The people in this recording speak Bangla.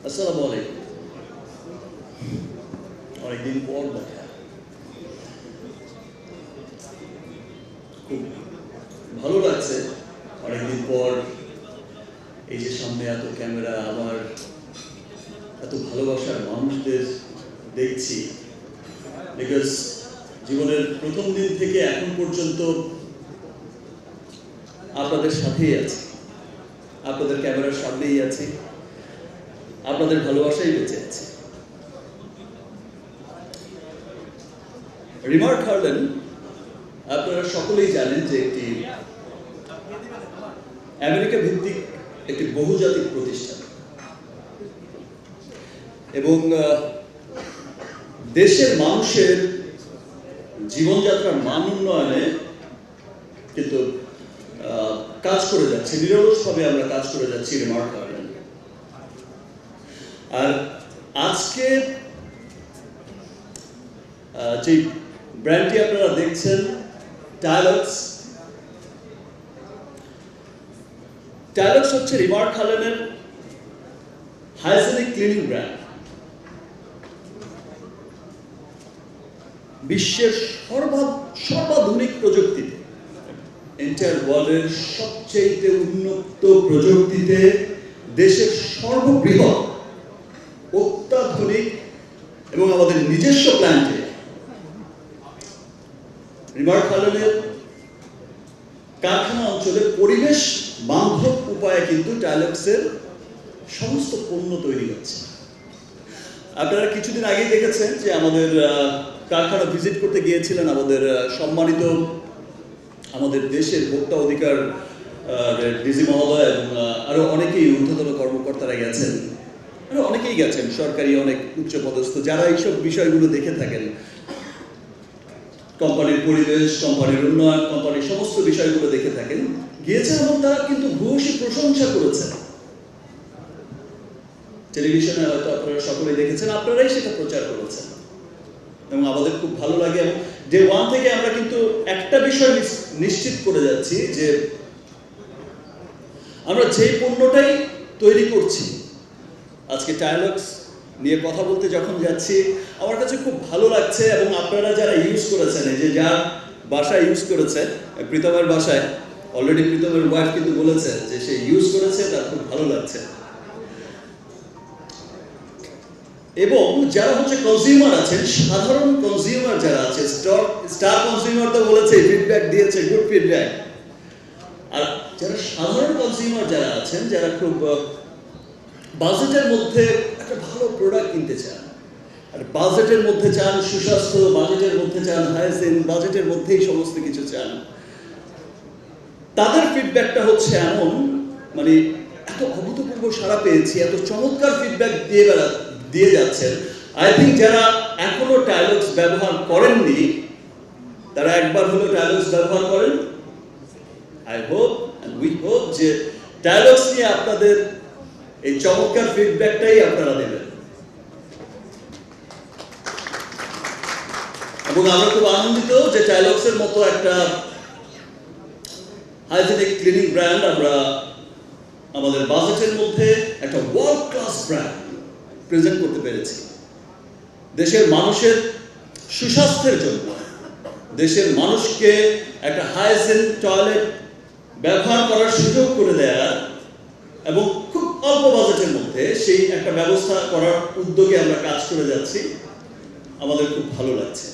আসসালামু আলাইকুম। অনেকদিন পর দেখা, খুব ভালো লাগছে। অনেকদিন পর এই যে সামনে এত ক্যামেরা, আমার এত ভালোবাসার মানুষদের দেখছি। বিকজ জীবনের প্রথম দিন থেকে এখন পর্যন্ত আপনাদের সাথেই আছি, আপনাদের ক্যামেরার সামনেই আছি, আপনাদের ভালোবাসাই বেঁচে আছে। রিমার্ক হার্লেন আপনারা সকলেই জানেন যে একটি আমেরিকা ভিত্তিক একটি বহুজাতিক প্রতিষ্ঠান এবং দেশের মানুষের জীবনযাত্রার মান উন্নয়নে কিন্তু কাজ করে যাচ্ছে, নিরলসভাবে আমরা কাজ করে যাচ্ছি রিমার্ক হার্লেন। আর আজকে যে ব্র্যান্ডটি আপনারা দেখছেন টাইলক্স হচ্ছে রিমার্ক হার্লেনের হাইজেনিক ক্লিনিং ব্র্যান্ড। বিশ্বের সর্বাধুনিক প্রযুক্তিতে, এন্টায়ার ওয়ার্ল্ডের সবচেয়ে উন্নত প্রযুক্তিতে, দেশের সর্ববৃহৎ অত্যাধুনিক এবং আমাদের নিজস্ব প্ল্যান্টে রিমার্ক হার্লেনের কারখানা অঞ্চলে পরিবেশ বান্ধব উপায়ে কিন্তু টাইলক্সের সমস্ত পণ্য তৈরি হচ্ছে। আপনারা কিছুদিন আগেই দেখেছেন যে আমাদের কারখানা ভিজিট করতে গিয়েছিলেন আমাদের সম্মানিত আমাদের দেশের ভোক্তা অধিকার ডিজি মহোদয় এবং আরো অনেকেই ঊর্ধ্বতন কর্মকর্তারা গেছেন, আরো অনেকেই গেছেন, সরকারি অনেক উচ্চপদস্থ যারা এইসব বিষয়গুলো দেখে থাকেন, কোম্পানির পরিবেশ, কোম্পানির উন্নয়ন, কোম্পানির সমস্ত বিষয়গুলো দেখে থাকেন, গিয়েছেন এবং তারা কিন্তু ভূয়সী প্রশংসা করেছেন। টেলিভিশনে হয়তো আপনারা সকলেই দেখেছেন, আপনারাই সেটা প্রচার করেছেন এবং আমাদের খুব ভালো লাগে। এবং ডে ওয়ান থেকে আমরা কিন্তু একটা বিষয় নিশ্চিত করে যাচ্ছি যে আমরা যে পণ্যটাই তৈরি করছি, আজকে টাইলক্স নিয়ে কথা বলতে যখন যাচ্ছি আমার কাছে খুব ভালো লাগছে। এবং আপনারা যারা ইউজ করেছেন, এই যে যার বাসায় ইউজ করেছে, প্রীতমের বাসায় অলরেডি প্রীতমের ওয়াইফ কিন্তু বলেছে যে সে ইউজ করেছে, তার খুব ভালো লাগছে। এবং যারা হচ্ছে কনজিউমার আছেন, সাধারণ কনজিউমার যারা আছে, স্টার কনজিউমার তো বলেছে, ফিডব্যাক দিয়েছে, গুড ফিডব্যাক। আর যারা সাধারণ কনজিউমার যারা আছেন, যারা খুব বাজেটের মধ্যে একটা ভালো প্রোডাক্ট কিনতে চান, আর বাজেটের মধ্যে চান সুস্বাস্থ্য, বাজেটের মধ্যে চান হাইজিন, বাজেটের মধ্যেই সমস্ত কিছু চান, তাদের ফিডব্যাকটা হচ্ছে এমন, মানে এত অভূতপূর্ব সাড়া পেয়েছি, এত চমৎকার ফিডব্যাক দিয়ে যাচ্ছেন। আই থিঙ্ক যারা এখনো টাইলক্স ব্যবহার করেননি তারা একবার হলো টাইলক্স ব্যবহার করেন। I hope and we hope যে টাইলক্স নিয়ে আপনাদের এই চমৎকার ফিডব্যাকটাই আপনারা দেবেন। এবং আমরা খুব আনন্দিত যে টাইলক্সের মতো একটা হাইজেনিক ক্লিনিং ব্র্যান্ড আমরা আমাদের বাজেটের মধ্যে একটা ওয়ার্ল্ড ক্লাস ব্র্যান্ড প্রেজেন্ট করতে পেরেছি। দেশের মানুষের সুস্বাস্থ্যের জন্য, দেশের মানুষকে একটা হাইজিন টয়লেট ব্যবহার করার সুযোগ করে দেয়া এবং খুব অল্প বাজেটের মধ্যে সেই একটা ব্যবস্থা করার উদ্যোগে আমরা কাজ করে যাচ্ছি। আমাদের খুব ভালো লাগছে।